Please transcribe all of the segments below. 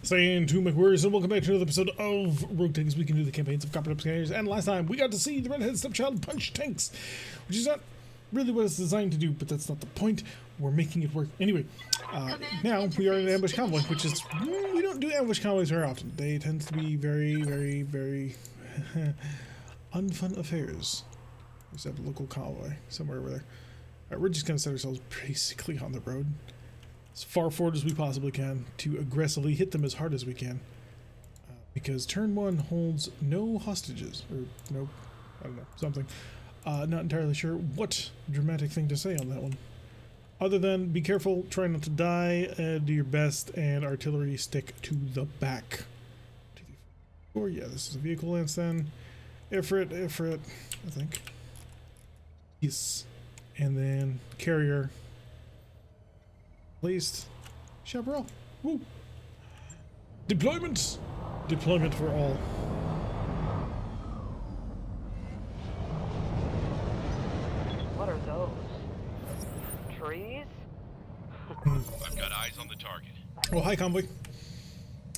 Saying to McWarriors, and welcome back to another episode of RogueTech as we can do the campaigns of Coppertop Cannoneers. And last time we got to see the redheaded stepchild punch tanks, which is not really what it's designed to do, but that's not the point. We're making it work. Anyway, now we are in an ambush convoy, which is, we don't do ambush convoys very often. They tend to be very, very, very unfun affairs. We just have a local convoy somewhere over there. Alright, we're just going to set ourselves basically on the road as far forward as we possibly can to aggressively hit them as hard as we can, because turn one holds no hostages, or no, I don't know, something. Not entirely sure what dramatic thing to say on that one, other than be careful, try not to die, do your best, and artillery stick to the back. Or yeah, this is a vehicle lance then. Ifrit, I think. Yes, and then carrier. Placed. Chaparral. Woo. Deployment. Deployment for all. What are those? Trees? I've got eyes on the target. Oh, hi, convoy.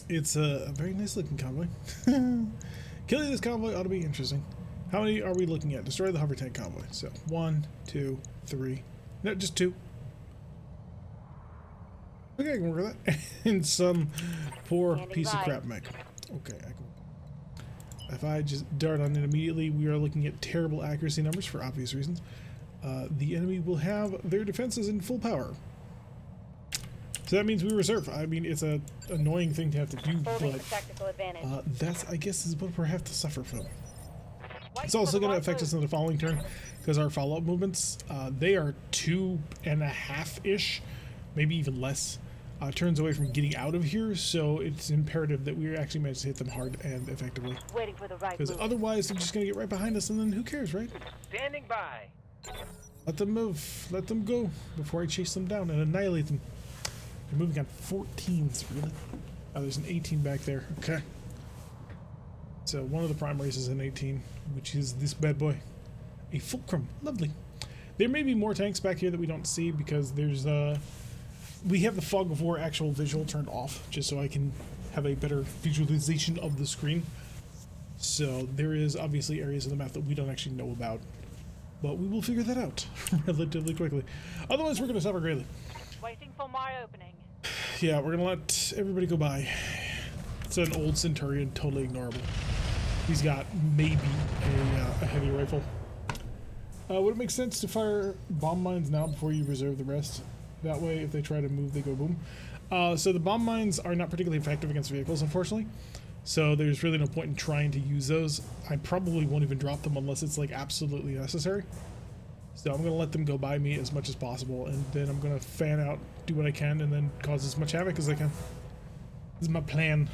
It's a very nice looking convoy. Killing this convoy ought to be interesting. How many are we looking at? Destroy the hover tank convoy. So 1, 2, 3. No, just 2. Okay, I can work with that. And some poor piece of crap mech. Okay, I can. If I just dart on it immediately, we are looking at terrible accuracy numbers for obvious reasons. The enemy will have their defenses in full power. So that means we reserve. I mean, it's a annoying thing to have to do, but that's, I guess, is what we have to suffer from. It's also going to affect us in the following turn, because our follow-up movements, they are 2.5-ish, maybe even less. Turns away from getting out of here, so it's imperative that we actually manage to hit them hard and effectively. Waiting for the right because otherwise they're just going to get right behind us, and then who cares, right? Standing by. Let them move. Let them go before I chase them down and annihilate them. They're moving on 14s, really? Oh, there's an 18 back there. Okay. So one of the primaries is an 18, which is this bad boy. A fulcrum. Lovely. There may be more tanks back here that we don't see because there's we have the fog of war actual visual turned off, just so I can have a better visualization of the screen. So there is obviously areas of the map that we don't actually know about, but we will figure that out relatively quickly. Otherwise, we're going to suffer greatly. Waiting for my opening. Yeah, we're going to let everybody go by. It's an old Centurion, totally ignorable. He's got maybe a heavy rifle. Would it make sense to fire bomb mines now before you reserve the rest? That way, if they try to move, they go boom. So the bomb mines are not particularly effective against vehicles, unfortunately. So there's really no point in trying to use those. I probably won't even drop them unless it's like absolutely necessary. So I'm going to let them go by me as much as possible, and then I'm going to fan out, do what I can, and then cause as much havoc as I can. This is my plan.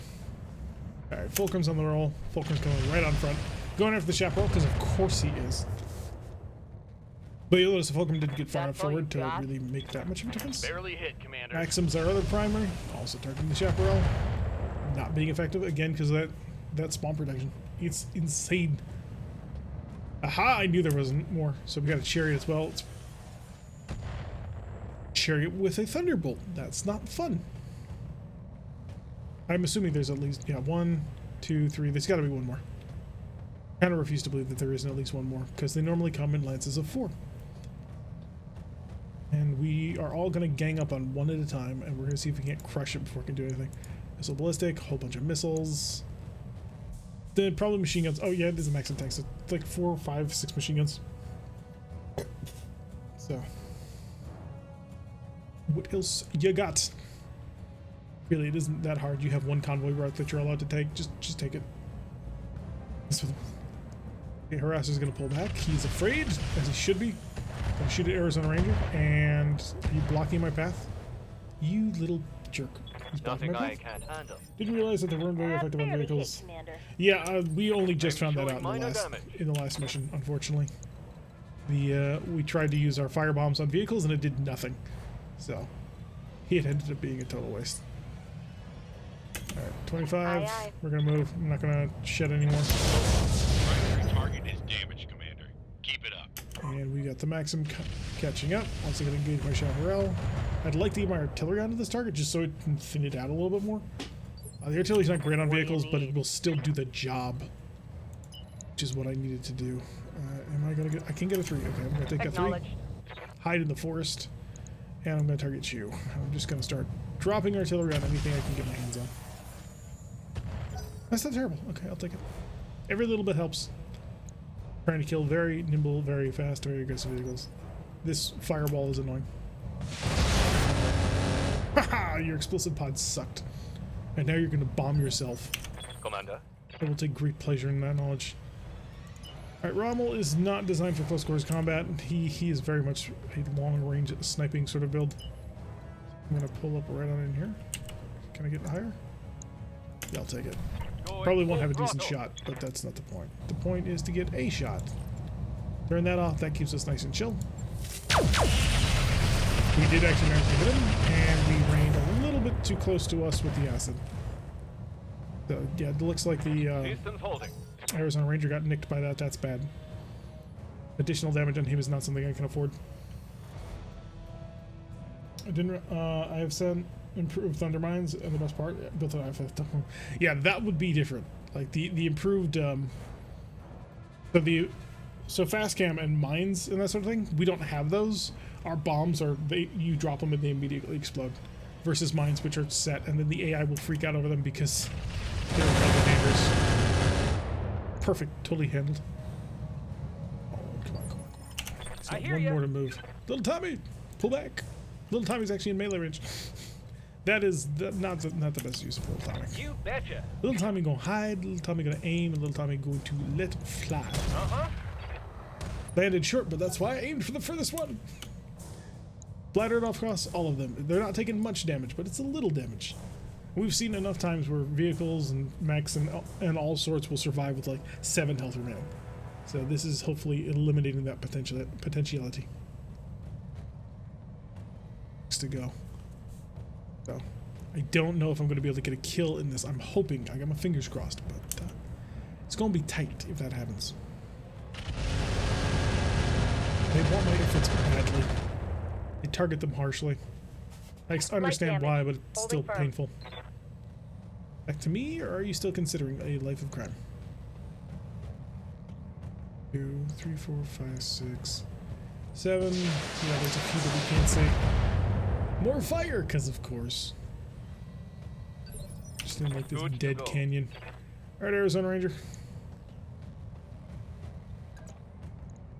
Alright, Fulcrum's on the roll. Fulcrum's going right on front. Going after the chaparral, because of course he is. But you'll notice the Fulcrum didn't get far enough forward to really make that much of a difference. Barely hit, Commander. Maxim's our other primary, also targeting the chaparral. Not being effective, again, because of that spawn protection. It's insane. Aha, I knew there wasn't more. So we got a chariot as well. It's chariot with a thunderbolt. That's not fun. I'm assuming there's at least, yeah, 1, 2, 3. There's got to be one more. I kind of refuse to believe that there isn't at least one more, because they normally come in lances of 4. And we are all going to gang up on one at a time, and we're going to see if we can't crush it before we can do anything. Missile ballistic, whole bunch of missiles. Then probably machine guns. Oh yeah, there's a Maxim tank. So it's like 4, 5, 6 machine guns. So, what else you got? Really, it isn't that hard. You have one convoy route that you're allowed to take. Just take it. Okay, Harasser's gonna pull back. He's afraid, as he should be. Gonna shoot at Arizona Ranger, and are you blocking my path? You little jerk. He's blocking my path. Can't handle. Didn't realize that they weren't very effective on vehicles. Yeah, we only just found that out in the last mission, unfortunately. We tried to use our fire bombs on vehicles and it did nothing. So it ended up being a total waste. Alright, 25. We're gonna move. I'm not gonna shed anymore. Primary target is damaged, Commander. Keep it up. And we got the Maxim catching up. Once I get engaged my Chaparral. I'd like to get my artillery onto this target just so it can thin it out a little bit more. The artillery's not great on What do you vehicles, but it need? will still do the job, which is what I needed to do. Am I gonna get? I can get a 3. Okay, I'm gonna take a 3. Acknowledged. Hide in the forest, and I'm gonna target you. I'm just gonna start dropping artillery on anything I can get my hands on. That's not terrible. Okay, I'll take it. Every little bit helps. Trying to kill very nimble, very fast, very aggressive vehicles. This fireball is annoying. Haha! Your explosive pod sucked. And now you're going to bomb yourself. Commander. I will take great pleasure in that knowledge. Alright, Rommel is not designed for close quarters combat. He is very much a long-range sniping sort of build. I'm going to pull up right on in here. Can I get higher? Yeah, I'll take it. Probably won't have a decent shot, but that's not the point. The point is to get a shot. Turn that off, that keeps us nice and chill. We did actually manage to hit him, and we rained a little bit too close to us with the acid. So, yeah, it looks like the Distance holding. Arizona Ranger got nicked by that. That's bad. Additional damage on him is not something I can afford. I have sent improved thunder mines, and the best part, built an IFF. Yeah, that would be different. Like the improved so fast cam and mines and that sort of thing, we don't have those. Our bombs are you drop them and they immediately explode, versus mines which are set, and then the AI will freak out over them because they're like dangerous. Perfect, totally handled. Oh, come on. It's got one more to move. Little Tommy, pull back. Little Tommy's actually in melee range. That is not the best use of Little Tommy. You betcha. Little Tommy gonna hide, Little Tommy gonna aim, and Little Tommy going to let fly. Landed short, but that's why I aimed for the furthest one. Splattered off across all of them. They're not taking much damage, but it's a little damage. We've seen enough times where vehicles and mechs and all sorts will survive with like 7 health remaining. So this is hopefully eliminating that potentiality. To go. So I don't know if I'm going to be able to get a kill in this. I'm hoping. I got my fingers crossed, but it's going to be tight if that happens. They want my efforts badly. They target them harshly. I understand why, but it's still painful. Back to me, or are you still considering a life of crime? 2, 3, 4, 5, 6, 7. Yeah, there's a few that we can't see. More fire, because of course. Just in like this dead canyon. Alright, Arizona Ranger.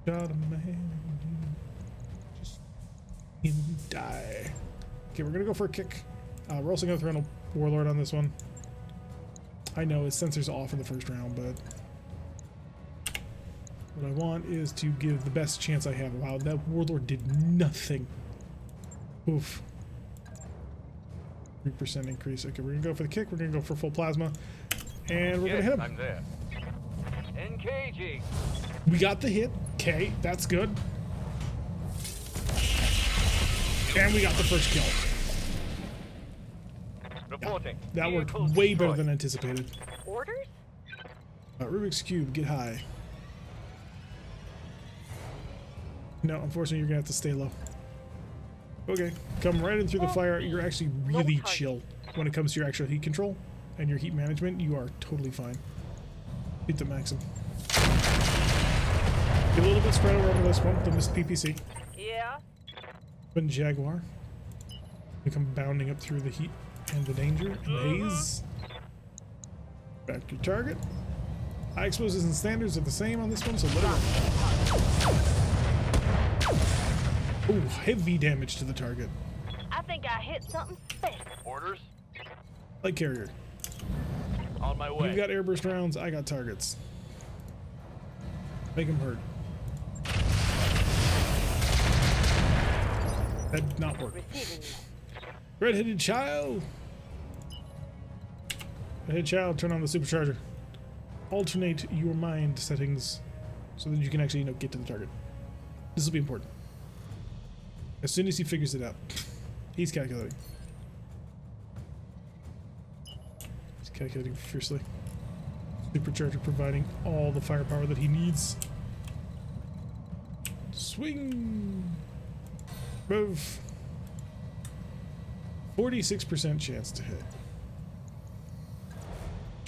Got a man. Just die. Okay, we're gonna go for a kick. We're also gonna throw in a Warlord on this one. I know his sensor's off in the first round, but what I want is to give the best chance I have. Wow, that Warlord did nothing. Oof. 3% increase. Okay, we're gonna go for the kick. We're gonna go for full plasma, and we're gonna hit him. I'm there. Engaging. We got the hit. Okay, that's good. And we got the first kill. Reporting. That worked Vehicles way better destroyed. than anticipated. Orders? Rubik's Cube, get high. No, unfortunately, you're gonna have to stay low. Okay, come right in through the fire. You're actually really chill when it comes to your actual heat control and your heat management. You are totally fine. Hit the maximum. Get a little bit spread over this one, the missed PPC. Yeah. When Jaguar. We come bounding up through the heat and the danger and the haze. Back to your target. High explosives and standards are the same on this one, so let it run. Ooh, heavy damage to the target. I think I hit something special. Orders. Light carrier. On my way. You got airburst rounds, I got targets. Make them hurt. That did not work. Receiving. Red-headed child. Red-headed child, turn on the supercharger. Alternate your mind settings so that you can actually, get to the target. This will be important. As soon as he figures it out, he's calculating. He's calculating fiercely. Supercharger providing all the firepower that he needs. Swing! Move! 46% chance to hit.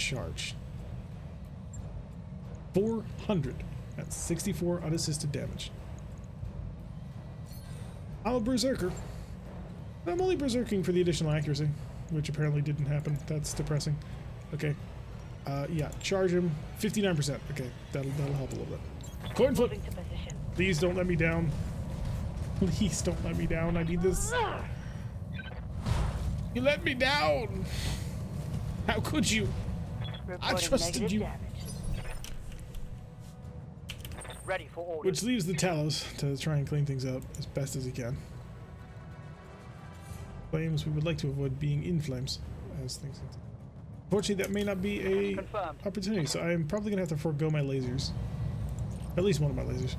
charge. 400. That's 64 unassisted damage. I'm a berserker. I'm only berserking for the additional accuracy, which apparently didn't happen. That's depressing. Okay. Yeah, charge him. 59%. Okay, that'll help a little bit. Coin flip. Moving to position. Please don't let me down. Please don't let me down. I need this. You let me down. How could you? I Reporting trusted negative you. damage. Ready for orders. Which leaves the Talos to try and clean things up as best as he can. Flames, we would like to avoid being in flames as things. Unfortunately, that may not be a Confirmed. opportunity, so I am probably gonna have to forego my lasers. At least one of my lasers.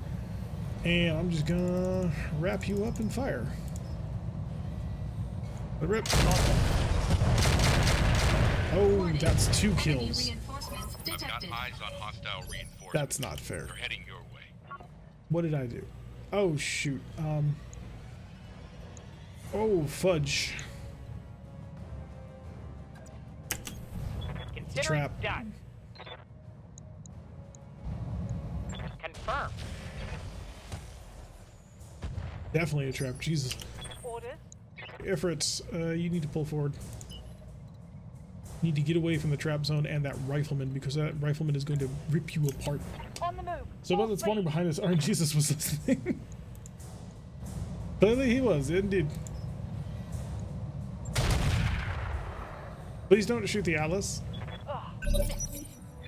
And I'm just gonna wrap you up and fire. The rip. Oh, that's 2 kills. I've got eyes on hostile reinforcements. That's not fair. They're heading your way. What did I do? Oh shoot. Oh fudge. Consider Trap. it done. Confirm. Definitely a trap. Jesus. Orders. Efforts, you need to pull forward. Need to get away from the trap zone and that rifleman, because that rifleman is going to rip you apart. On the move. So about that spawning behind us, Orange Jesus was listening. Clearly he was, indeed. Please don't shoot the Atlas.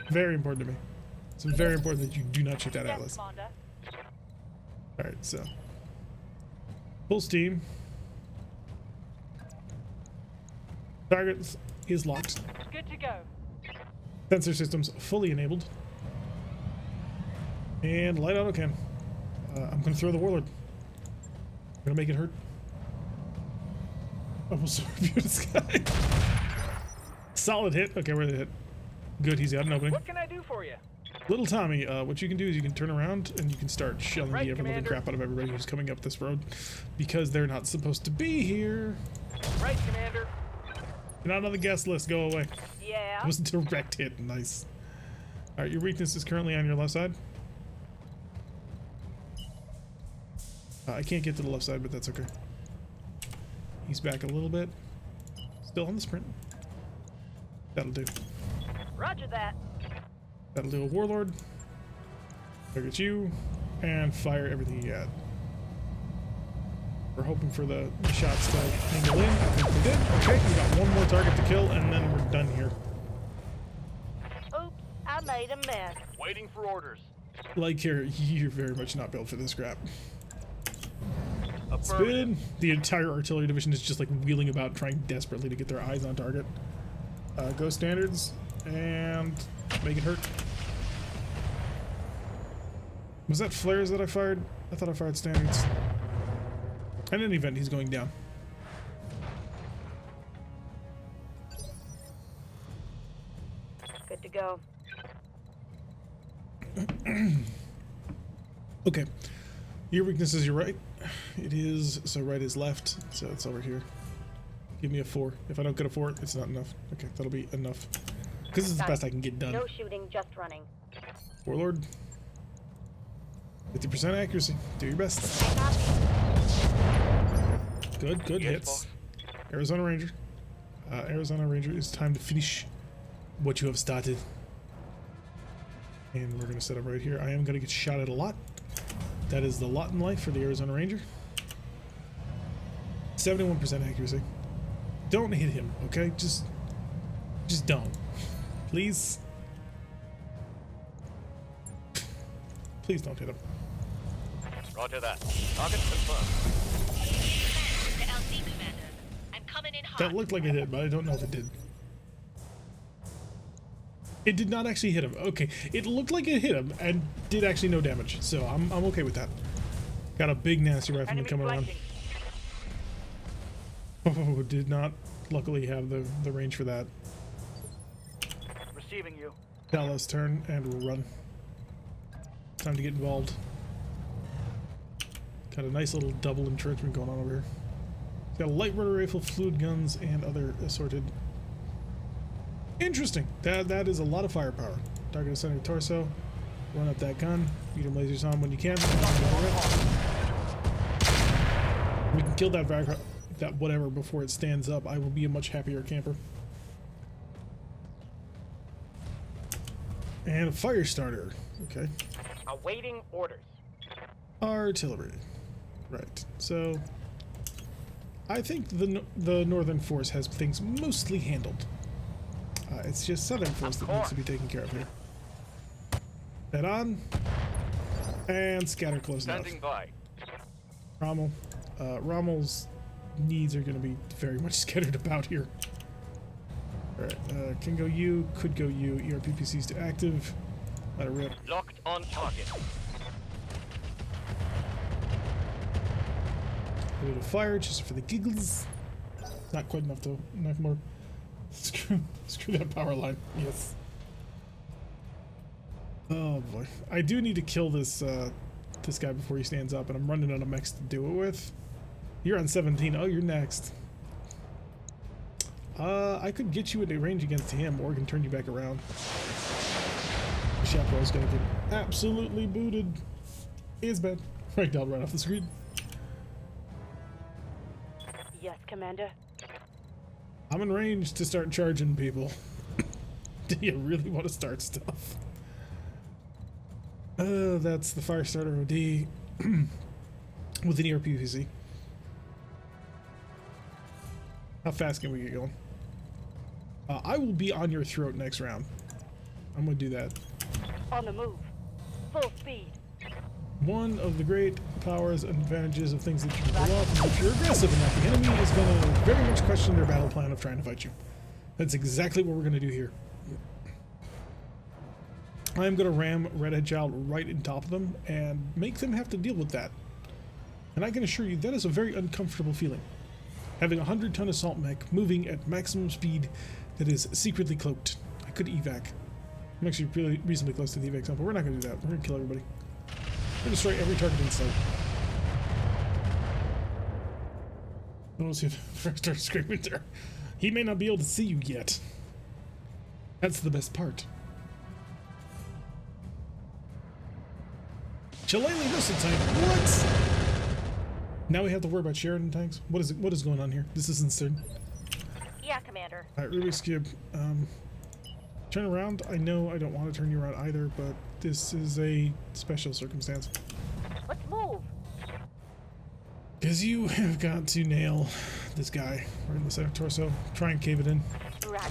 Very important to me. It's very important that you do not shoot that Yes, Atlas. Commander. Alright, so. Full steam. Target is locked. Good to go. Sensor systems fully enabled. And light auto can. I'm gonna throw the Warlord. I'm gonna make it hurt. Almost review this guy. Solid hit. Okay, where did it hit? Good, he's got an opening. What can I do for you? Little Tommy, what you can do is you can turn around and you can start shelling Right, the ever-living Commander. crap out of everybody who's coming up this road, because they're not supposed to be here. Right, Commander. You're not on the guest list. Go away. Yeah. That was a direct hit. Nice. All right, your weakness is currently on your left side. I can't get to the left side, but that's okay. He's back a little bit. Still on the sprint. That'll do. Roger that. That'll do a Warlord. Target you, and fire everything you got. We're hoping for the shots to angle in. I think we did. Okay, we got one more target to kill, and then we're done here. Oops, I made a mess. Waiting for orders. Like here, you're very much not built for this crap. Affirmative. Spin. The entire artillery division is just like wheeling about, trying desperately to get their eyes on target. Go standards and make it hurt. Was that flares that I fired? I thought I fired standards. In any event, he's going down. Good to go. Okay. Your weakness is your right. It is, so right is left, so it's over here. Give me a 4. If I don't get a 4, it's not enough. Okay, that'll be enough. Because this is the best I can get done. No shooting, just running. Warlord. 50% accuracy. Do your best. Good, good Yes, hits. boss. Arizona Ranger. Arizona Ranger, it's time to finish what you have started. And we're going to set up right here. I am going to get shot at a lot. That is the lot in life for the Arizona Ranger. 71% accuracy. Don't hit him, okay? Just don't. Please. Please don't hit him. Roger that. Target confirmed. The LC commander. I'm coming in hot. That looked like it hit, but I don't know if it did. It did not actually hit him. Okay, it looked like it hit him and did actually no damage, so I'm okay with that. Got a big nasty rifleman Enemy coming around. flanking. Oh, did not luckily have the range for that. Receiving you. Dallas turn and we'll run. Time to get involved. Got a nice little double entrenchment going on over here. Got a light rudder rifle, fluid guns, and other assorted Interesting. That is a lot of firepower. Target the center of torso. Run up that gun. Medium lasers on when you can. We can kill that that whatever before it stands up. I will be a much happier camper. And a fire starter. Okay. Awaiting orders. Artillery. Right. So I think the Northern Force has things mostly handled. It's just Southern Force that needs to be taken care of here. Head on. And scatter close enough. Standing by. Rommel. Rommel's needs are going to be very much scattered about here. Alright, can go U, could go U. ERPPCs to active. Let it rip. Locked on target. A little fire just for the giggles. Not quite enough though. Enough more. Screw that power line. Yes. Oh boy. I do need to kill this this guy before he stands up, and I'm running out of mechs to do it with. You're on 17. Oh, you're next. I could get you in range against him, or I can turn you back around. Chaparral's gonna get absolutely booted. Is bad. Right down, right off the screen. Yes, Commander. I'm in range to start charging people. Do you really want to start stuff? That's the fire starter OD with an ERPVC. How fast can we get going? I will be on your throat next round. I'm gonna do that. On the move. Full speed. One of the great powers and advantages of things that you can pull off is if you're aggressive enough, the enemy is gonna very much question their battle plan of trying to fight you. That's exactly what we're gonna do here. I am gonna ram Redhead Child right in top of them and make them have to deal with that. And I can assure you that is a very uncomfortable feeling. Having a 100-ton assault mech moving at maximum speed that is secretly cloaked. I could evac. I'm actually really reasonably close to the evac zone, but we're not gonna do that. We're gonna kill everybody. We're gonna destroy every target in sight. Notice if I start screaming there. He may not be able to see you yet. That's the best part. Shillelagh missile tank. What? Now we have to worry about Sheridan tanks? What is going on here? This is insane. Yeah, Commander. Alright, Rubik's Cube. Turn around. I know I don't want to turn you around either, but this is a special circumstance. Let's move. Because you have got to nail this guy right in the center torso. Try and cave it in. Roger.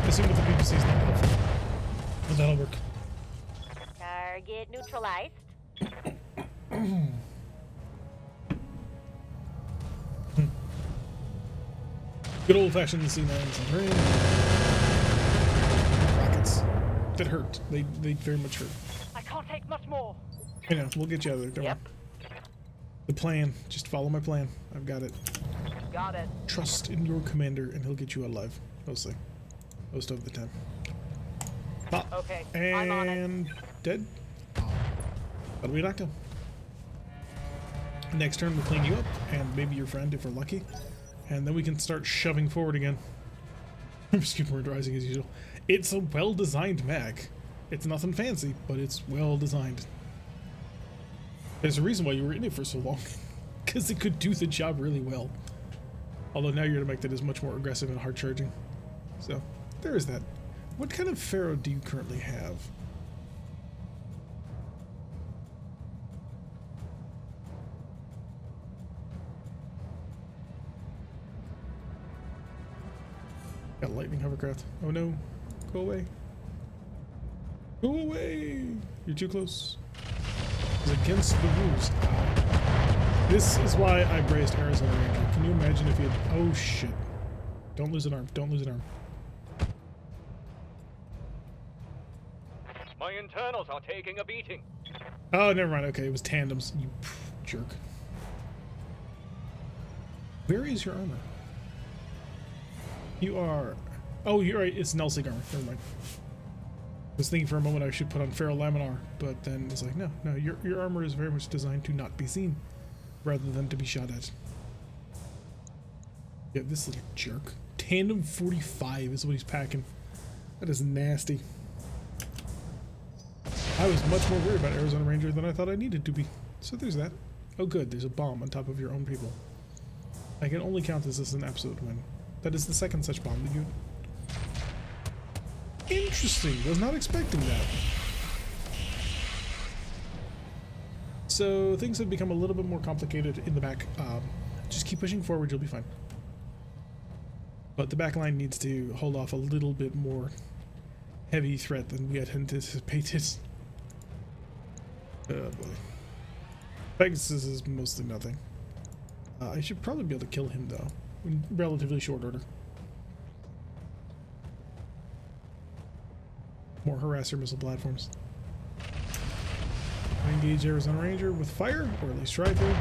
Assume that the PPC is not helpful. But that'll work. Target neutralized. Good old-fashioned C9s and rain. Rockets. That hurt. They very much hurt. I can't take much more. I know, we'll get you out of there. Don't worry. The plan. Just follow my plan. I've got it. Got it. Trust in your commander, and he'll get you out alive. Mostly. Most of the time. Pop. Okay, And I'm on it. Dead. But we knocked him. Next turn we'll clean you up, and maybe your friend if we're lucky. And then we can start shoving forward again. Super rising as usual. It's a well-designed mech. It's nothing fancy, but it's well-designed. There's a reason why you were in it for so long. Because it could do the job really well. Although now you're in a mech that is much more aggressive and hard charging. So, there is that. What kind of Pharaoh do you currently have? Got lightning hovercraft. Oh no. Go away. Go away! You're too close. It's against the rules. This is why I braced Arizona Ranger. Can you imagine if he had... Oh shit. Don't lose an arm. Don't lose an arm. My internals are taking a beating. Oh, never mind. Okay, it was tandems. You jerk. Where is your armor? You are... Oh, you're right. It's Nelsig armor. Never mind. I was thinking for a moment I should put on Feral Laminar, but then it's like, no, your armor is very much designed to not be seen, rather than to be shot at. Yeah, this little jerk. Tandem 45 is what he's packing. That is nasty. I was much more worried about Arizona Ranger than I thought I needed to be. So there's that. Oh good, there's a bomb on top of your own people. I can only count this as an absolute win. That is the second such bomb that you... Interesting, was not expecting that. So things have become a little bit more complicated in the back. Just keep pushing forward, you'll be fine. But the back line needs to hold off a little bit more heavy threat than we had anticipated. Oh boy. Pegasus is mostly nothing. I should probably be able to kill him though, in relatively short order. More harasser missile platforms. I engage Arizona Ranger with fire, or at least try to.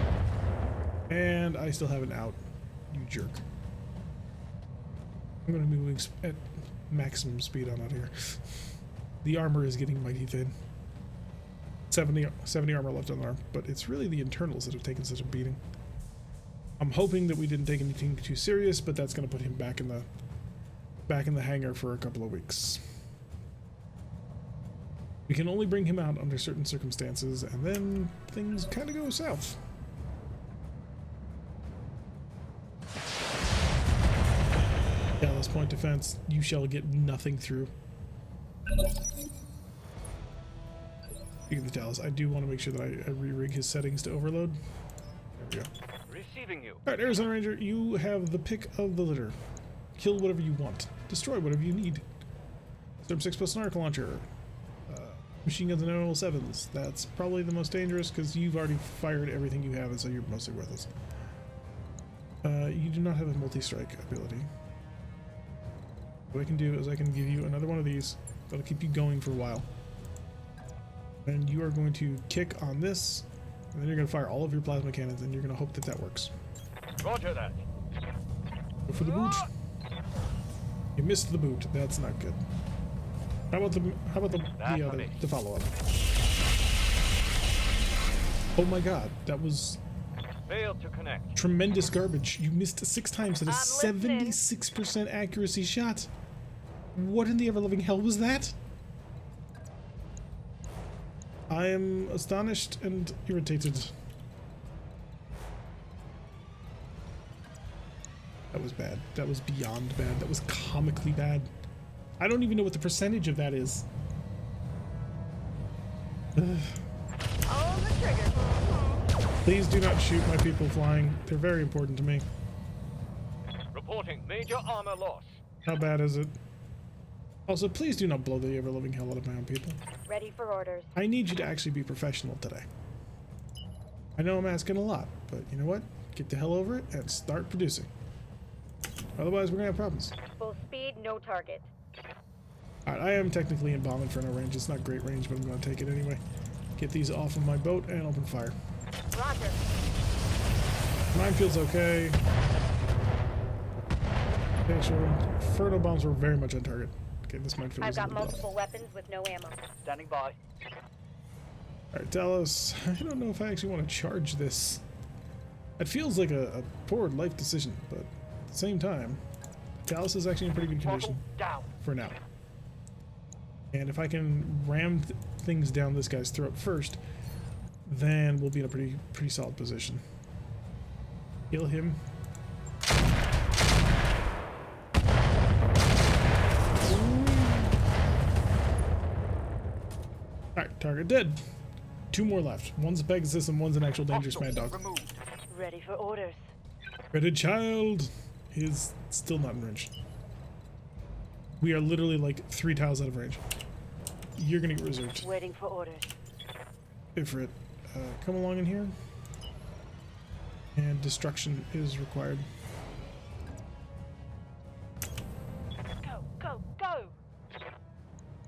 And I still have an out, you jerk. I'm going to be moving at maximum speed on out here. The armor is getting mighty thin. 70 armor left on the arm, but it's really the internals that have taken such a beating. I'm hoping that we didn't take anything too serious, but that's going to put him back in the hangar for a couple of weeks. We can only bring him out under certain circumstances, and then things kind of go south. Dallas point defense, you shall get nothing through. Speaking of Dallas, I do want to make sure that I re-rig his settings to overload. There we go. Receiving you. Alright, Arizona Ranger, you have the pick of the litter. Kill whatever you want. Destroy whatever you need. Storm 6 plus an arc launcher. Machine guns and NL7s. That's probably the most dangerous because you've already fired everything you have, and so you're mostly worthless. You do not have a multi-strike ability. What I can do is I can give you another one of these that'll keep you going for a while. And you are going to kick on this, and then you're going to fire all of your plasma cannons, and you're going to hope that that works. Roger that. Go for the boot. You missed the boot. That's not good. How about the follow-up? Oh my god, that was Failed to connect. tremendous garbage. You missed 6 times at a I'm listening. 76% accuracy shot. What in the ever-loving hell was that? I am astonished and irritated. That was bad. That was beyond bad. That was comically bad. I don't even know what the percentage of that is. On the trigger. Please do not shoot my people flying. They're very important to me. Reporting major armor loss. How bad is it? Also, please do not blow the ever-loving hell out of my own people. Ready for orders. I need you to actually be professional today. I know I'm asking a lot, but you know what? Get the hell over it and start producing. Otherwise, we're gonna have problems. Full speed, no target. Alright, I am technically in bomb inferno range. It's not great range, but I'm gonna take it anyway. Get these off of my boat and open fire. Roger. Minefield's okay. Okay, sure. Inferno bombs were very much on target. Okay, this minefield I've is got gonna be off. multiple weapons with no ammo. Standing by. Alright, Dallas, I don't know if I actually want to charge this. It feels like a poor life decision, but at the same time, Dallas is actually in pretty good condition Down. for now. And if I can ram things down this guy's throat first, then we'll be in a pretty solid position. Kill him. Alright, target dead. 2 more left. One's a Pegasus and one's an actual dangerous mad dog. Removed. Ready for orders. Dreaded child is still not in range. We are literally like 3 tiles out of range. You're gonna get reserved. Waiting for orders. Wait for it. Come along in here. And destruction is required. Go, go, go!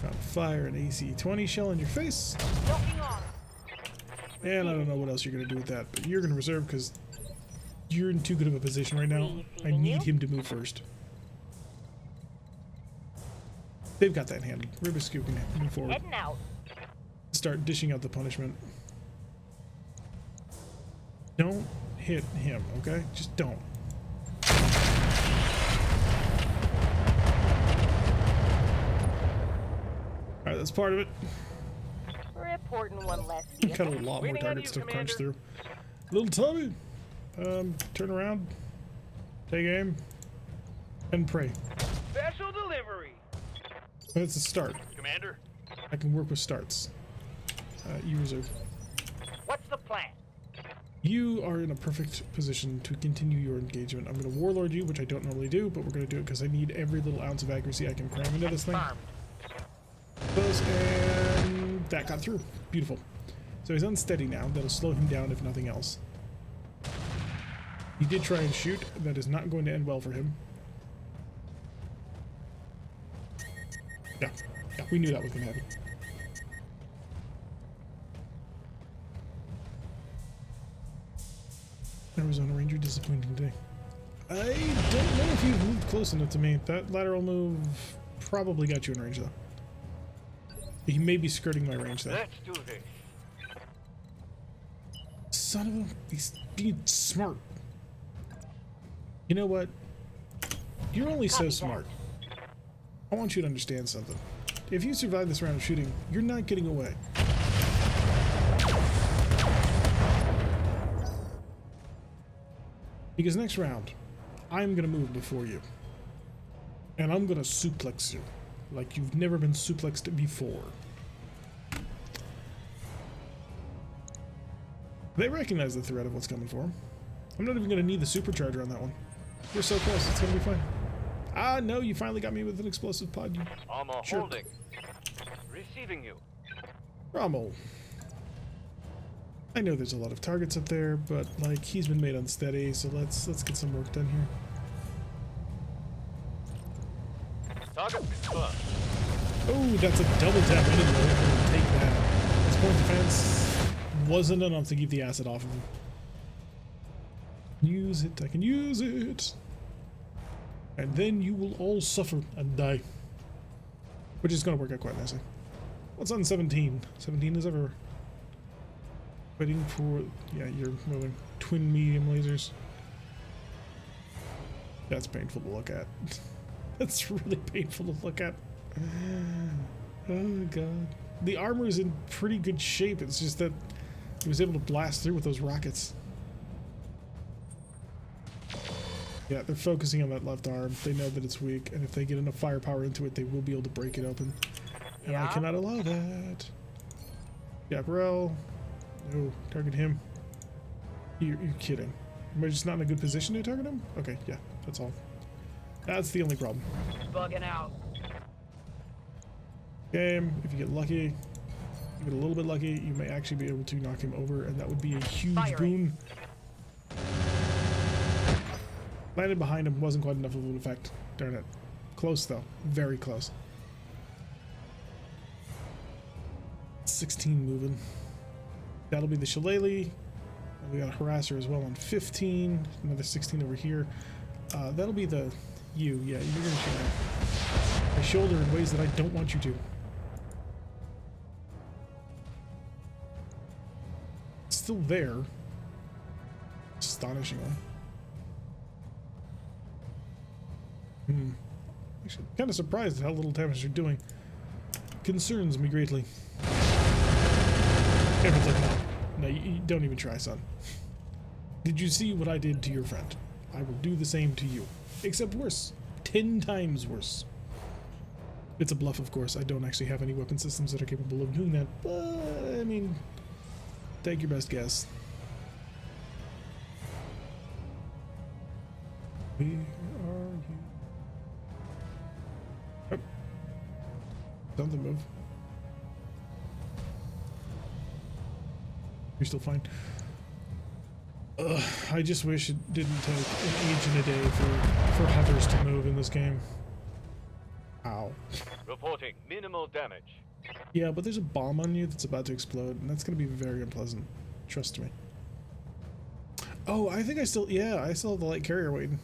Gotta fire an AC-20 shell in your face. Locking on. And I don't know what else you're gonna do with that, but you're gonna reserve because you're in too good of a position right now. I need him to move first. They've got that handled. Ribiscu can move forward. Heading out. Start dishing out the punishment. Don't hit him, okay? Just don't. That's part of it. Reporting one less Got vehicle. a lot more Waiting on targets you, to crunch Commander. through. Little Tommy, turn around, take aim, and pray. Special delivery. That's a start. Commander? I can work with starts. You reserve. What's the plan? You are in a perfect position to continue your engagement. I'm going to warlord you, which I don't normally do, but we're going to do it because I need every little ounce of accuracy I can cram into this thing. Confirmed. Close, and that got through. Beautiful. So he's unsteady now. That'll slow him down if nothing else. He did try and shoot. That is not going to end well for him. Yeah, we knew that was going to happen. Arizona Ranger disappointing today. I don't know if you've moved close enough to me. That lateral move probably got you in range though. He may be skirting my range though. Let's do this. Son of a... He's being smart. You know what? You're only so smart. I want you to understand something. If you survive this round of shooting, you're not getting away. Because next round, I'm gonna move before you. And I'm gonna suplex you. Like you've never been suplexed before. They recognize the threat of what's coming for them. I'm not even gonna need the supercharger on that one. We're so close, it's gonna be fine. Ah, no, you finally got me with an explosive pod, you Armor jerk. holding. Receiving you. Rommel. I know there's a lot of targets up there, but like he's been made unsteady, so let's get some work done here. Target confirmed. Oh, that's a double tap anyway. I'm gonna take that. This point defense wasn't enough to keep the acid off of him. Use it, I can use it. And then you will all suffer and die. Which is gonna work out quite nicely. What's on 17? 17 is ever waiting for, yeah, you're moving. Twin medium lasers. That's painful to look at. That's really painful to look at. Oh god. The armor is in pretty good shape. It's just that he was able to blast through with those rockets. Yeah, they're focusing on that left arm. They know that it's weak, and if they get enough firepower into it, they will be able to break it open. And I cannot allow that. Chaparral. No, target him. You're kidding. Am I just not in a good position to target him? Okay, yeah, that's all. That's the only problem. Bugging out. Game, if you get lucky, you get a little bit lucky, you may actually be able to knock him over, and that would be a huge boon. Landed behind him, wasn't quite enough of an effect. Darn it. Close though, very close. 16 moving. That'll be the Shillelagh. We got a harasser as well on 15. Another 16 over here. That'll be the you. Yeah, you're gonna shoot my shoulder in ways that I don't want you to. It's still there. Astonishingly. Actually, kind of surprised at how little damage you're doing. Concerns me greatly. Everyone's like, no, you don't even try, son. Did you see what I did to your friend? I will do the same to you. Except worse. 10 times worse. It's a bluff, of course. I don't actually have any weapon systems that are capable of doing that. But, I mean, take your best guess. Where are you? Oh. Something move. You're still fine. I just wish it didn't take an age and a day for hunters to move in this game. Ow. Reporting minimal damage. Yeah, but there's a bomb on you that's about to explode, and that's going to be very unpleasant. Trust me. Oh, I think I still have the light carrier waiting.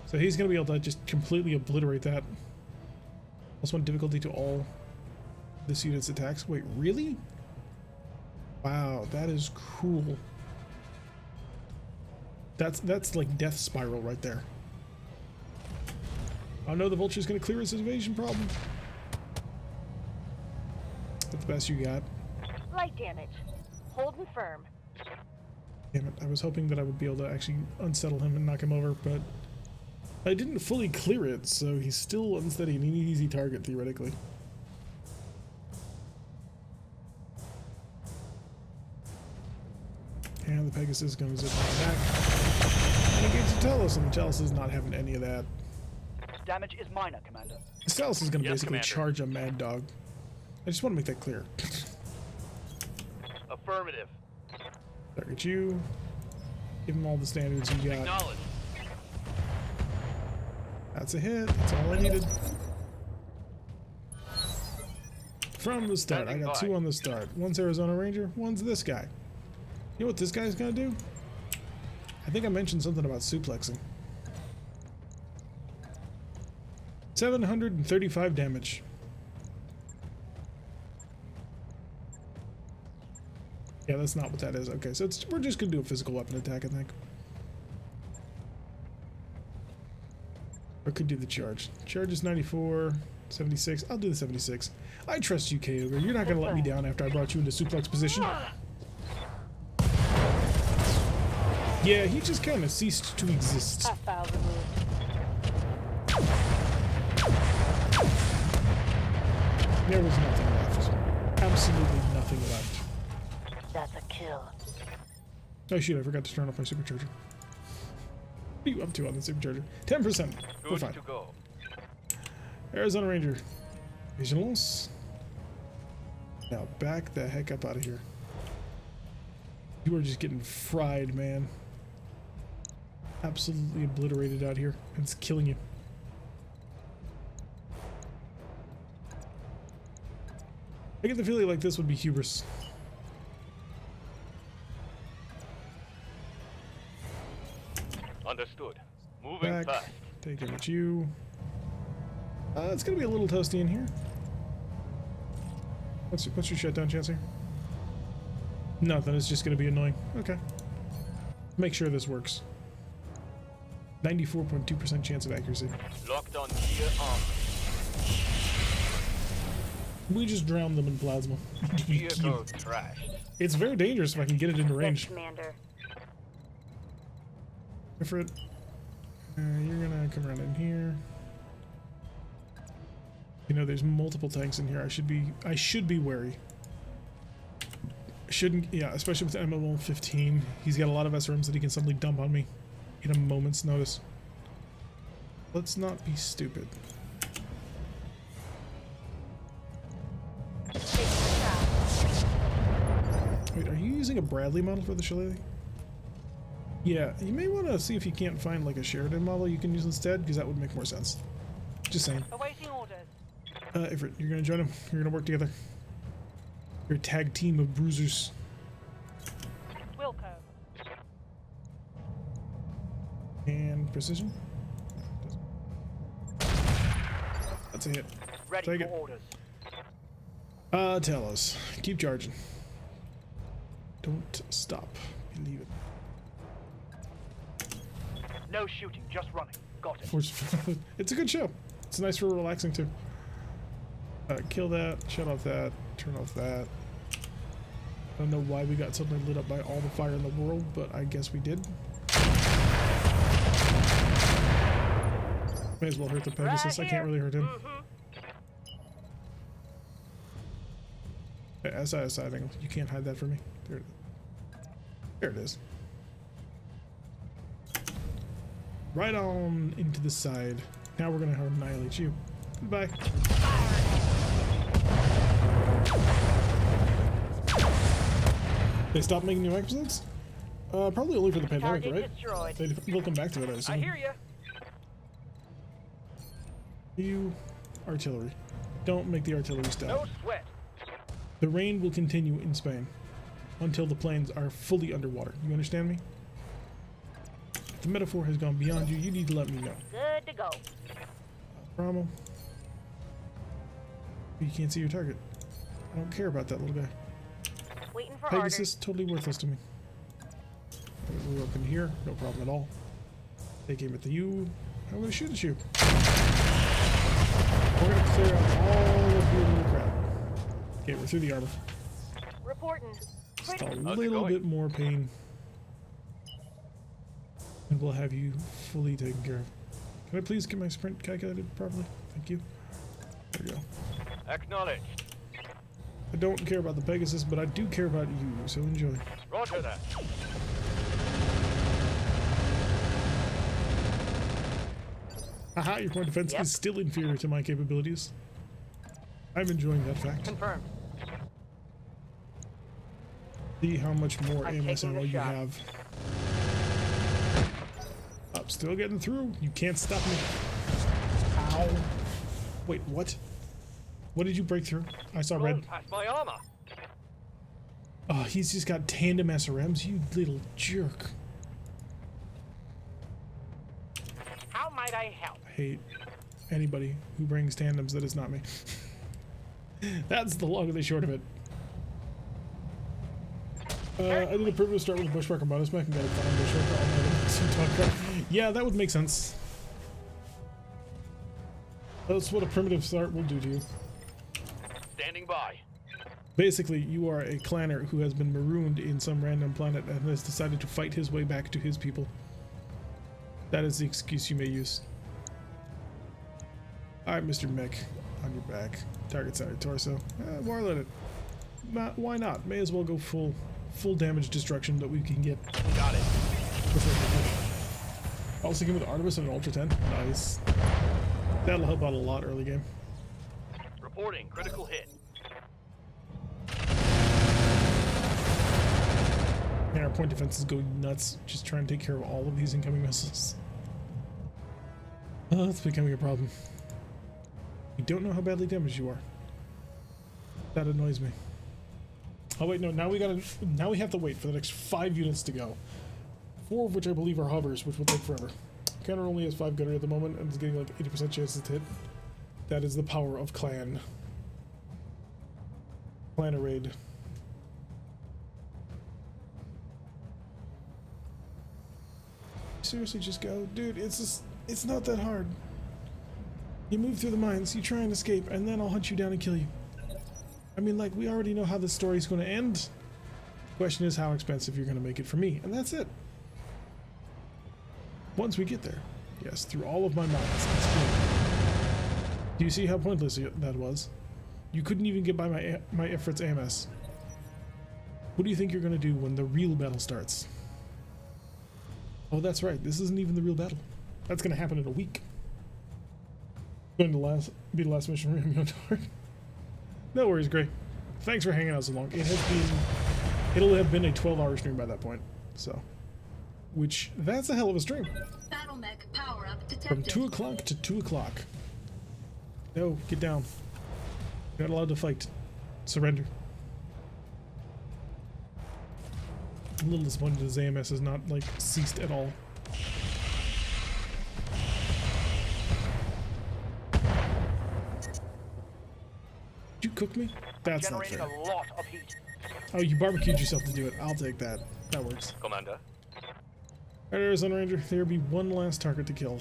So he's going to be able to just completely obliterate that. +1 difficulty to all this unit's attacks. Wait, really? Wow, that is cool. That's like death spiral right there. Oh no, the vulture's gonna clear his evasion problem. That's the best you got. Light damage. Holding firm. Damn it, I was hoping that I would be able to actually unsettle him and knock him over, but I didn't fully clear it, so he's still unsteady and an easy target, theoretically. And the Pegasus is going to zip right back. And engage the Talos, and the Talos is not having any of that. Damage is minor, Commander. The Talos is going to Yes, basically Commander. charge a Mad Dog. I just want to make that clear. Affirmative. Target you. Give him all the standards you got. Acknowledged. That's a hit. That's all I needed. From the start, I got 2 on the start. One's Arizona Ranger, one's this guy. You know what this guy's gonna do? I think I mentioned something about suplexing. 735 damage. Yeah, that's not what that is. Okay, so we're just gonna do a physical weapon attack, I think. Or could do the charge. Charge is 94, 76. I'll do the 76. I trust you, Kyogre. You're not gonna let me down after I brought you into suplex position. Yeah, he just kind of ceased to exist. Hostile removed. There was nothing left. Absolutely nothing left. That's a kill. Oh shoot, I forgot to turn off my supercharger. What are you up to on the supercharger? 10%. We're Good fine. to go. Arizona Ranger. Vigilance. Now back the heck up out of here. You are just getting fried, man. Absolutely obliterated out here. It's killing you. I get the feeling like this would be hubris. Understood. Moving Back. fast. Take it at you. It's gonna be a little toasty in here. What's your shutdown chance here? Nothing. It's just gonna be annoying. Okay. Make sure this works. 94.2% chance of accuracy. Locked on gear arm. We just drowned them in plasma. Vehicle trashed. It's very dangerous if I can get it into Yes, range. Commander. Go for it. You're gonna come around in here. You know, there's multiple tanks in here. I should be wary. Shouldn't, yeah, especially with MMO 15. He's got a lot of SRMs that he can suddenly dump on me in a moment's notice. Let's not be stupid. Take the shot. Wait, are you using a Bradley model for the Shillelagh? Yeah, you may want to see if you can't find like a Sheridan model you can use instead, because that would make more sense. Just saying. Awaiting orders. Everett, you're gonna join him. You're gonna work together. You're a tag team of bruisers. Wilco. And precision. That's a hit. Ready Take for it. orders. Tell us. Keep charging. Don't stop. Believe it. No shooting, just running. Got it. It's a good show. It's nice for relaxing too. Kill that, shut off that, turn off that. I don't know why we got suddenly lit up by all the fire in the world, but I guess we did. May as well hurt the Pegasus. I can't really hurt him. SI angle. You can't hide that from me. There it is. Right on into the side. Now we're gonna annihilate you. Goodbye. They stopped making new episodes? Probably only for the pandemic, Target right? destroyed. They'll come back to it, I I assume. hear ya. You, artillery. Don't make the artillery stop. No sweat. The rain will continue in Spain until the planes are fully underwater. You understand me? If the metaphor has gone beyond you, you need to let me know. Good to go. Rommel. You can't see your target. I don't care about that little guy. Waiting for Pegasus, totally worthless to me. We're up in here, no problem at all. Take aim at the U. I'm gonna shoot at you. We're gonna clear out all of your little crap. Okay, we're through the armor. Reporting. Just a How's it little going? bit more pain. And we'll have you fully taken care of. Can I please get my sprint calculated properly? Thank you. There we go. Acknowledged. I don't care about the Pegasus, but I do care about you, so enjoy. Roger that. Haha, your point of defense is still inferior to my capabilities. I'm enjoying that fact. Confirmed. See how much more I'm AMS taking the ammo you shot. have. I'm still getting through. You can't stop me. Ow. Wait, what? What did you break through? I saw Blown red. past my armor. Oh, he's just got tandem SRMs, you little jerk. How might I help? I hate anybody who brings tandems that is not me. That's the long and the short of it. I did a privilege to start with a bushwhacker and bonus mech and got a fine bushwhacker all night. Yeah, that would make sense. That's what a primitive start will do to you. Standing by. Basically, you are a clanner who has been marooned in some random planet and has decided to fight his way back to his people. That is the excuse you may use. Alright, Mr. Mech, on your back. Target center torso. Warlet it. Why not? May as well go full damage destruction that we can get. Got it. Also, with Artemis and an Ultra 10. Nice. That'll help out a lot early game. Reporting critical hit. And our point defense is going nuts, just trying to take care of all of these incoming missiles. Oh, it's becoming a problem. You don't know how badly damaged you are. That annoys me. Oh wait, no, now we have to wait for the next 5 units to go. 4 of which I believe are hovers, which will take forever. Canner only has 5 gunnery at the moment and is getting like 80% chances to hit. That is the power of clan. Clan raid. Seriously, just go. Dude, it's not that hard. You move through the mines, you try and escape, and then I'll hunt you down and kill you. I mean, like, we already know how this story's going to end. Question is how expensive you're going to make it for me, and that's it. Once we get there. Yes, through all of my mines. Do you see how pointless that was? You couldn't even get by my Ifrit's AMS. What do you think you're going to do when the real battle starts? Oh, that's right. This isn't even the real battle. That's going to happen in a week. Going to be the last mission for Romeo. No worries, Gray. Thanks for hanging out so long. It'll have been a 12-hour stream by that point. So, that's a hell of a stream. BattleMech power up detected. From 2 o'clock to 2 o'clock. No, get down. You're not allowed to fight. Surrender. I'm a little disappointed his AMS has not, like, ceased at all. Did you cook me? That's not Generating fair. a lot of heat. Oh, you barbecued yourself to do it. I'll take that. That works. Commander. Alright, Arizona Ranger, there'll be one last target to kill.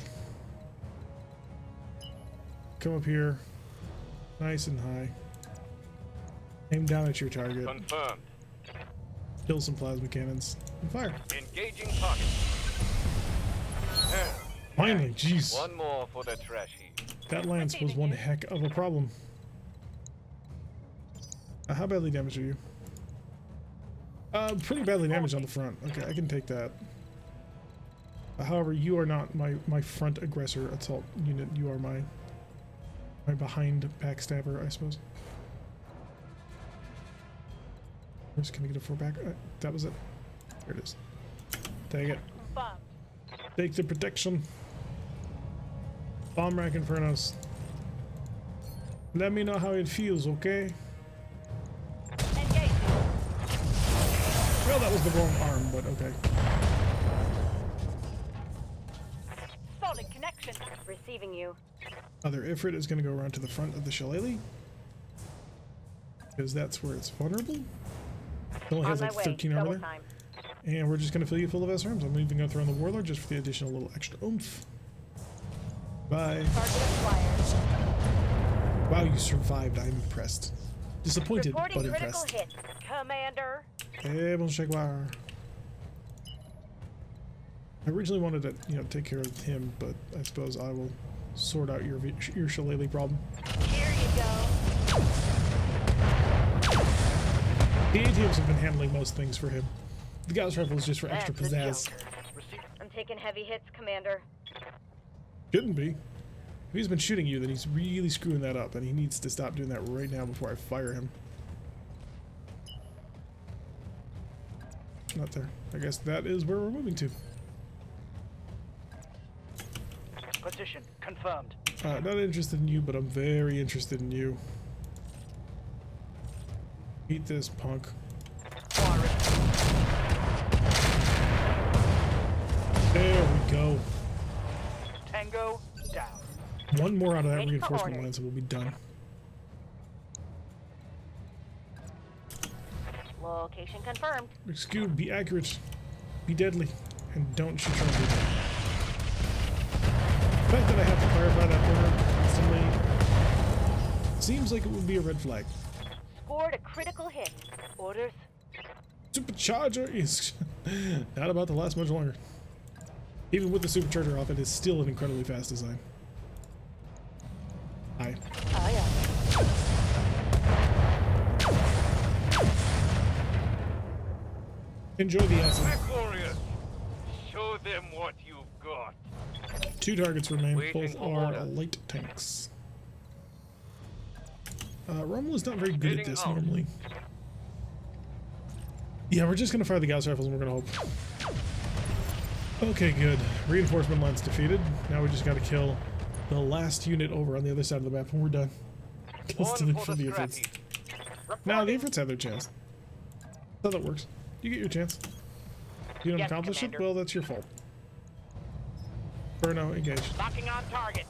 Come up here. Nice and high. Aim down at your target. Confirmed. Kill some plasma cannons. And fire. Engaging target. Finally, jeez. One more for the trash heap. That lance was one heck of a problem. How badly damaged are you? Pretty badly damaged on the front. Okay, I can take that. However, you are not my front aggressor assault unit. You are my behind backstabber, I suppose. Where's, can I get a 4-back? That was it. There it is. Take it. Confirmed. Take the protection. Bomb rack Infernos. Let me know how it feels, okay? Engaging. Well, that was the wrong arm, but okay. Solid connection. Receiving you. Other Ifrit is going to go around to the front of the Shillelagh. Because that's where it's vulnerable. It only has On like my way. 13 armor Double there. time. And we're just going to fill you full of SRMs. I'm even going to throw in the Warlord just for the additional little extra oomph. Bye. Target acquired. Wow, you survived. I'm impressed. Disappointed Reporting but critical impressed. hit, Commander. Eh, bon jaguar. I originally wanted to, take care of him, but I suppose I will sort out your shillelagh problem. Here you go. The ATMs have been handling most things for him. The Gauss rifle is just for extra That's a pizzazz. joker. I'm taking heavy hits, Commander. Shouldn't be. If he's been shooting you, then he's really screwing that up, and he needs to stop doing that right now before I fire him. Not there. I guess that is where we're moving to. Position confirmed. Not interested in you, but I'm very interested in you. Eat this, punk. There we go. Tango down. One more out of that Ready for reinforcement orders. line, so we'll be done. Location confirmed. Scoob, be accurate, be deadly, and don't shoot your own people. The fact that I have to clarify that order constantly seems like it would be a red flag. Scored a critical hit. Orders. Supercharger is not about to last much longer. Even with the supercharger off, it is still an incredibly fast design. Hi. Oh, yeah. Enjoy the acid. Back warriors, show them what you've got. 2 targets remain. Waiting Both for are orders. light tanks. Romulus not very good at Heading this out. normally. Yeah, we're just gonna fire the Gauss rifles and we're gonna hope. Okay, good. Reinforcement line's defeated. Now we just gotta kill the last unit over on the other side of the map and we're done. Kill On stealing for for the the Ifrits. scrappy. Now the Ifrits have their chance. That's how that works. You get your chance. You don't Yes, accomplish Commander. it? Well, that's your fault. Burno, engage. Locking on target.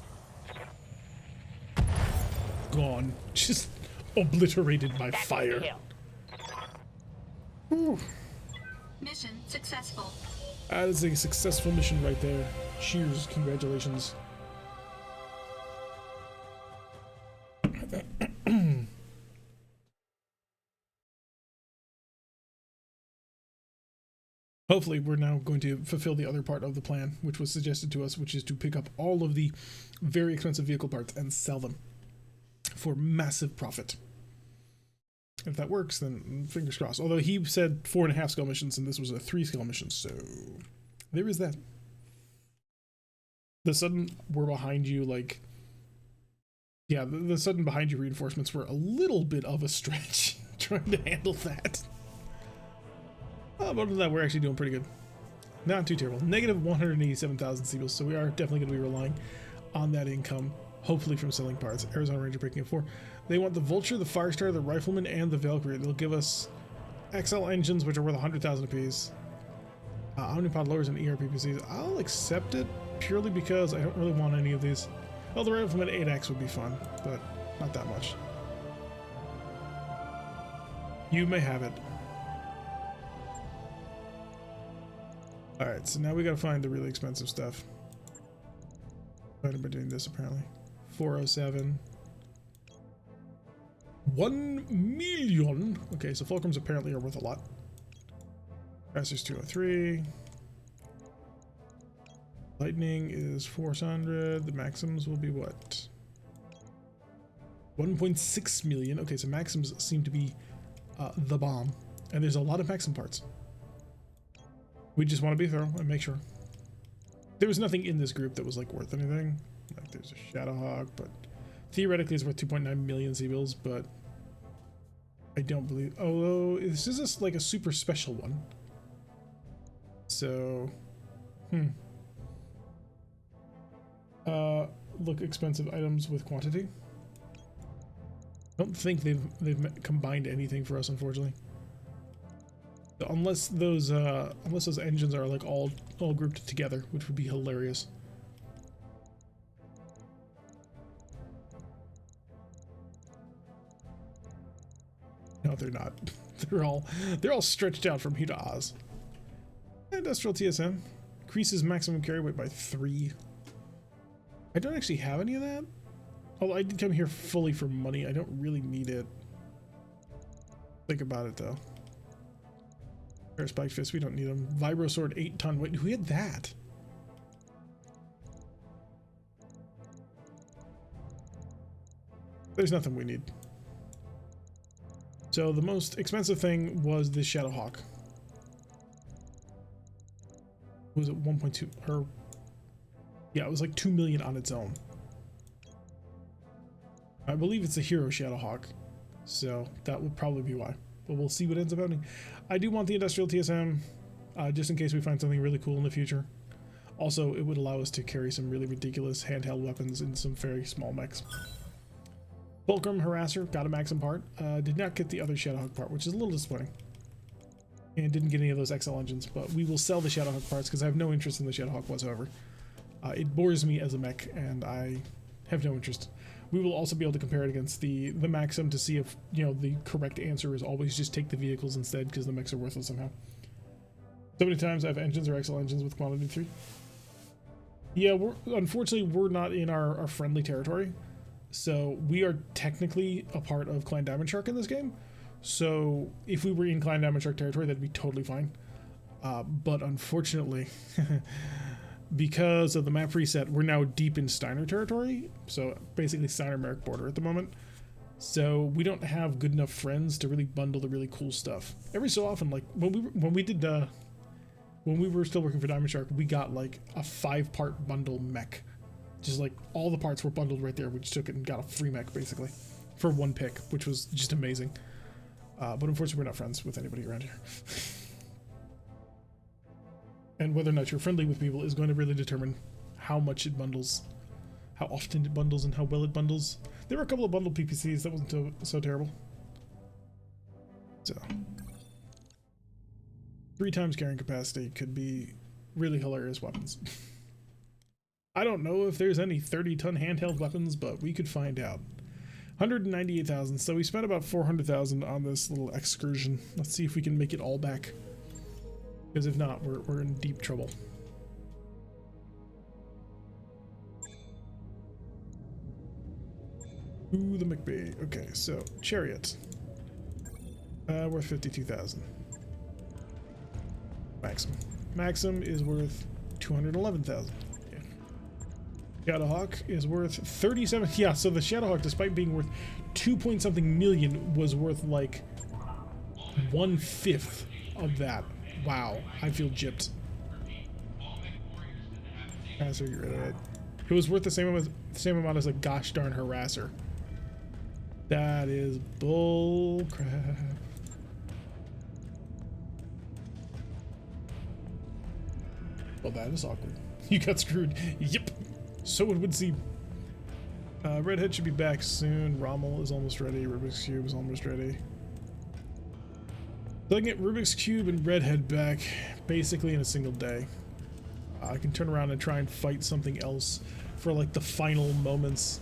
Gone. Just obliterated by That's fire. the kill. Whew. Mission successful. That is a successful mission right there. Cheers, congratulations. Hopefully we're now going to fulfill the other part of the plan, which was suggested to us, which is to pick up all of the very expensive vehicle parts and sell them for massive profit. If that works, then fingers crossed. Although he said 4.5 skill missions, and this was a 3 skill mission, so there is that. The sudden we're behind you, like, yeah, the sudden behind you reinforcements were a little bit of a stretch trying to handle that. But other than that, we're actually doing pretty good. Not too terrible. Negative 187,000 seals, so we are definitely going to be relying on that income, hopefully from selling parts. Arizona Ranger breaking at 4. They want the Vulture, the Firestar, the Rifleman, and the Valkyrie. They'll give us XL engines, which are worth 100,000 apiece. Omnipod lowers and ERPPCs. I'll accept it purely because I don't really want any of these. Well, the Rifleman 8X would be fun, but not that much. You may have it. Alright, so now we gotta find the really expensive stuff. Better by doing this, apparently. 407. 1 million! Okay, so Fulcrums apparently are worth a lot. Masters 203. Lightning is 400. The Maxims will be what? 1.6 million. Okay, so Maxims seem to be the bomb. And there's a lot of Maxim parts. We just want to be thorough and make sure. There was nothing in this group that was like worth anything. Like there's a Shadowhawk, but theoretically it's worth 2.9 million C-bills, but I don't believe. Although this is just like a super special one. So, look, expensive items with quantity. I don't think they've combined anything for us, unfortunately. Unless those engines are like all grouped together, which would be hilarious. No, they're not. They're all stretched out from here to Oz. Industrial TSM increases maximum carry weight by 3. I don't actually have any of that. Although I did come here fully for money, I don't really need it. Think about it though. Air Spike Fist, we don't need them. Vibro Sword, 8-ton. Wait, who had that? There's nothing we need. So the most expensive thing was this Shadowhawk. Was it 1.2 or yeah, it was like 2 million on its own. I believe it's a hero Shadowhawk, so that would probably be why. But we'll see what ends up happening. I do want the industrial TSM, just in case we find something really cool in the future. Also, it would allow us to carry some really ridiculous handheld weapons in some very small mechs. Fulcrum Harasser, got a Maxim part. Did not get the other Shadowhawk part, which is a little disappointing. And didn't get any of those XL engines, but we will sell the Shadowhawk parts because I have no interest in the Shadowhawk whatsoever. It bores me as a mech, and I have no interest. We will also be able to compare it against the Maxim to see if, you know, the correct answer is always just take the vehicles instead because the mechs are worthless somehow. So many times I have engines or XL engines with quantity 3. Yeah, unfortunately we're not in our friendly territory. So we are technically a part of Clan Diamond Shark in this game. So if we were in Clan Diamond Shark territory, that'd be totally fine. But unfortunately, because of the map reset, we're now deep in Steiner territory. So basically Steiner-Merrick border at the moment. So we don't have good enough friends to really bundle the really cool stuff. Every so often, like when we were still working for Diamond Shark, we got like a 5-part bundle mech. Just like all the parts were bundled right there. We just took it and got a free mech basically for 1 pick, which was just amazing. But unfortunately, we're not friends with anybody around here. And whether or not you're friendly with people is going to really determine how much it bundles, how often it bundles, and how well it bundles. There were a couple of bundled PPCs that wasn't so terrible. So 3 times carrying capacity could be really hilarious weapons. I don't know if there's any 30-ton handheld weapons, but we could find out. 198,000, so we spent about 400,000 on this little excursion. Let's see if we can make it all back. Because if not, we're in deep trouble. Ooh, the McBay. Okay, so Chariot. Worth 52,000. Maxim is worth 211,000. Shadowhawk is worth 37. Yeah, so the Shadowhawk, despite being worth 2-point-something million, was worth like 1/5 of that. Wow, I feel gypped. Harasser, get rid of it. It was worth the same amount as a gosh darn Harasser. That is bull crap. Well, that is awkward. You got screwed. Yep. So it would seem. Redhead should be back soon. Rommel is almost ready. Rubik's Cube is almost ready. So I can get Rubik's Cube and Redhead back basically in a single day. I can turn around and try and fight something else for like the final moments.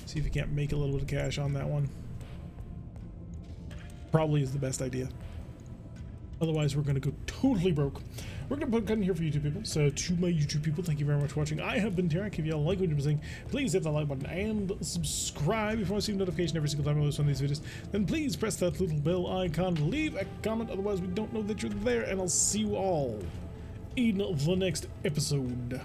See if you can't make a little bit of cash on that one. Probably is the best idea. Otherwise, we're going to go totally broke. We're going to put a cut in here for YouTube people. So to my YouTube people, thank you very much for watching. I have been Tarek. If you all like what you've been seeing, please hit the like button and subscribe. If you want to see a notification every single time I post one of these videos, then please press that little bell icon. Leave a comment, otherwise we don't know that you're there. And I'll see you all in the next episode.